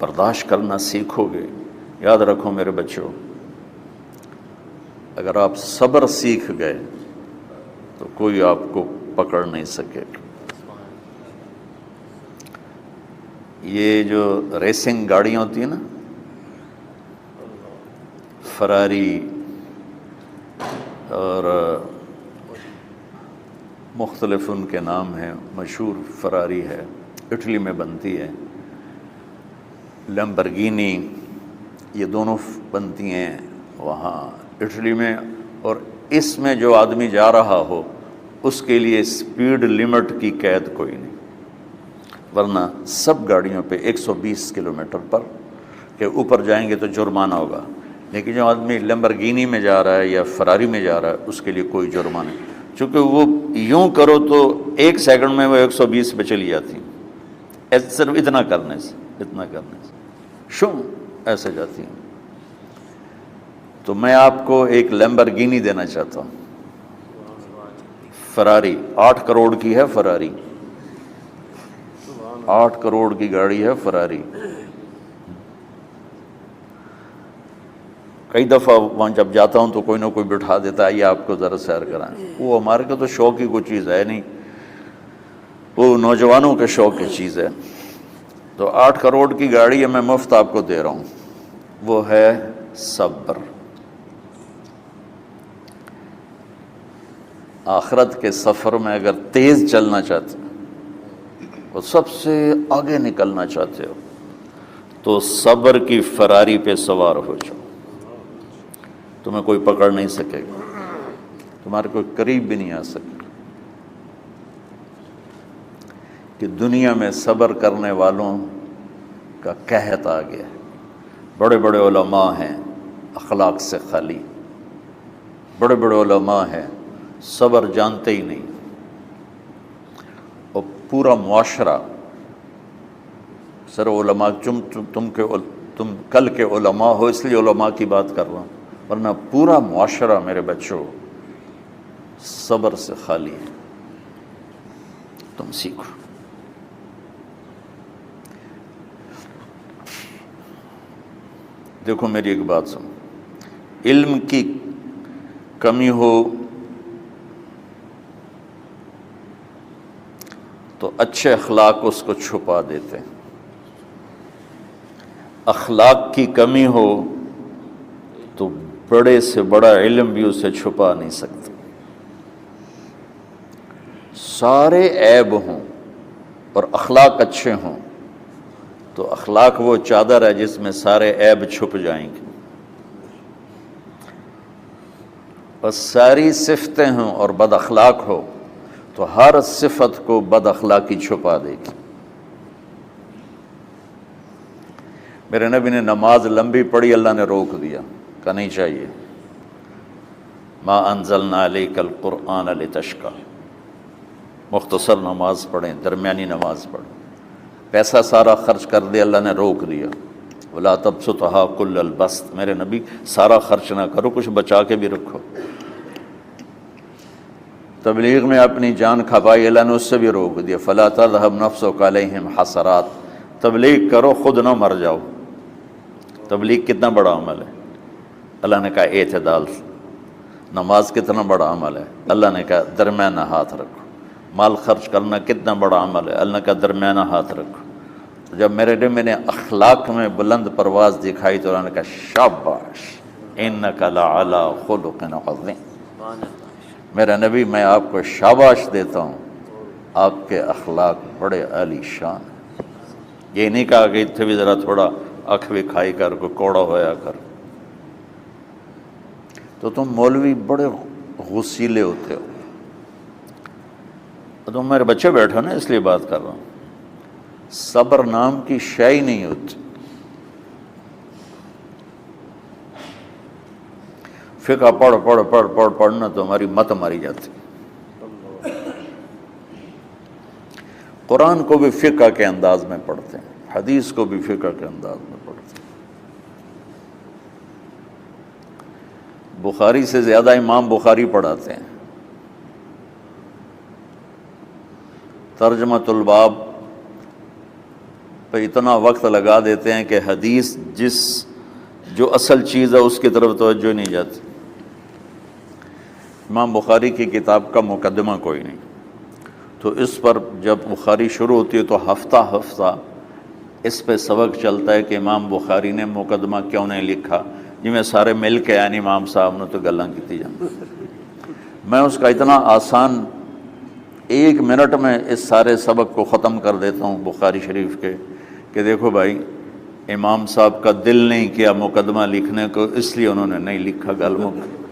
برداشت کرنا سیکھو گے، یاد رکھو میرے بچوں، اگر آپ صبر سیکھ گئے تو کوئی آپ کو پکڑ نہیں سکے گا۔ یہ جو ریسنگ گاڑیاں ہوتی ہیں نا، فراری اور مختلف ان کے نام ہیں، مشہور فراری ہے، اٹلی میں بنتی ہے، لیمبرگینی، یہ دونوں بنتی ہیں وہاں اٹلی میں، اور اس میں جو آدمی جا رہا ہو اس کے لیے سپیڈ لمٹ کی قید کوئی نہیں، ورنہ سب گاڑیوں پہ 120 کلومیٹر پر کے اوپر جائیں گے تو جرمانہ ہوگا، لیکن جو آدمی لیمبرگینی میں جا رہا ہے یا فراری میں جا رہا ہے اس کے لیے کوئی جرمانہ نہیں، چونکہ وہ یوں کرو تو 1 سیکنڈ میں وہ 120 پہ چلی جاتی، صرف اتنا کرنے سے شو ایسے جاتی ہیں۔ تو میں آپ کو ایک لیمبرگینی دینا چاہتا ہوں، فراری 8 کروڑ کی ہے، فراری 8 کروڑ کی گاڑی ہے فراری۔ کئی دفعہ وہاں جب جاتا ہوں تو کوئی نہ کوئی بٹھا دیتا ہے، یہ آپ کو ذرا سیر کرائیں، وہ ہمارے کو تو شوق کی کوئی چیز ہے نہیں، وہ نوجوانوں کے شوق کی چیز ہے۔ تو 8 کروڑ کی گاڑی ہے، میں مفت آپ کو دے رہا ہوں، وہ ہے صبر۔ آخرت کے سفر میں اگر تیز چلنا چاہتے اور سب سے آگے نکلنا چاہتے ہو تو صبر کی فراری پہ سوار ہو جاؤ، تمہیں کوئی پکڑ نہیں سکے گا، تمہارے کوئی قریب بھی نہیں آ سکے گا، کہ دنیا میں صبر کرنے والوں کا قحط آ گیا ہے۔ بڑے بڑے علماء ہیں اخلاق سے خالی، بڑے بڑے علماء ہیں صبر جانتے ہی نہیں، اور پورا معاشرہ سر علماء، تم کل کے علماء ہو اس لیے علماء کی بات کر رہا ہوں، ورنہ پورا معاشرہ میرے بچوں صبر سے خالی ہے۔ تم سیکھو۔ دیکھو میری ایک بات سنو، علم کی کمی ہو تو اچھے اخلاق اس کو چھپا دیتے ہیں، اخلاق کی کمی ہو تو بڑے سے بڑا علم بھی اسے چھپا نہیں سکتا۔ سارے عیب ہوں اور اخلاق اچھے ہوں تو اخلاق وہ چادر ہے جس میں سارے عیب چھپ جائیں گے، بس ساری صفتیں ہوں اور بد اخلاق ہو تو ہر صفت کو بد اخلاقی چھپا دے گی۔ میرے نبی نے نماز لمبی پڑھی، اللہ نے روک دیا، کہا نہیں چاہیے، ما انزلنا علیک القرآن لتشقی، مختصر نماز پڑھیں، درمیانی نماز پڑھیں، پیسہ سارا خرچ کر دے، اللہ نے روک دیا، ولا تبسطھا کل البسط، میرے نبی سارا خرچ نہ کرو، کچھ بچا کے بھی رکھو۔ تبلیغ میں اپنی جان کھپائی، اللہ نے اس سے بھی روک دیا، فلا تذهب نفسک علیہم حسرات، تبلیغ کرو خود نہ مر جاؤ۔ تبلیغ کتنا بڑا عمل ہے، اللہ نے کہا اعتدال سے۔ نماز کتنا بڑا عمل ہے، اللہ نے کہا درمیانہ ہاتھ رکھو۔ مال خرچ کرنا کتنا بڑا عمل ہے، اللہ نے کہا درمیانہ ہاتھ رکھو۔ جب میرے نے میں نے اخلاق میں بلند پرواز دکھائی تو اللہ نے کہا شاباش انک لعلی خلق عظیم، میرا نبی میں آپ کو شاباش دیتا ہوں، آپ کے اخلاق بڑے عالی شان ہیں۔ یہ نہیں کہا کہ اتنے بھی ذرا تھوڑا اکھ بھی کھائی کر، کوئی کوڑا ہویا کر۔ تو تم مولوی بڑے غسیلے ہوتے ہو، تم میرے بچے بیٹھو نا اس لیے بات کر رہا ہوں، صبر نام کی شے ہی نہیں ہوتی۔ فقہ پڑھنا تو ہماری مت ماری جاتی، قرآن کو بھی فقہ کے انداز میں پڑھتے ہیں، حدیث کو بھی فقہ کے انداز میں پڑھتے ہیں۔ بخاری سے زیادہ امام بخاری پڑھاتے ہیں، ترجمۃ الباب پہ اتنا وقت لگا دیتے ہیں کہ حدیث جو اصل چیز ہے اس کی طرف توجہ نہیں جاتی۔ امام بخاری کی کتاب کا مقدمہ کوئی نہیں، تو اس پر جب بخاری شروع ہوتی ہے تو ہفتہ ہفتہ اس پہ سبق چلتا ہے کہ امام بخاری نے مقدمہ کیوں نہیں لکھا، جی میں سارے مل کے یعنی امام صاحب نے تو گلاں کی جان۔ میں اس کا اتنا آسان 1 منٹ میں اس سارے سبق کو ختم کر دیتا ہوں بخاری شریف کے، کہ دیکھو بھائی امام صاحب کا دل نہیں کیا مقدمہ لکھنے کو، اس لیے انہوں نے نہیں لکھا، گل مک۔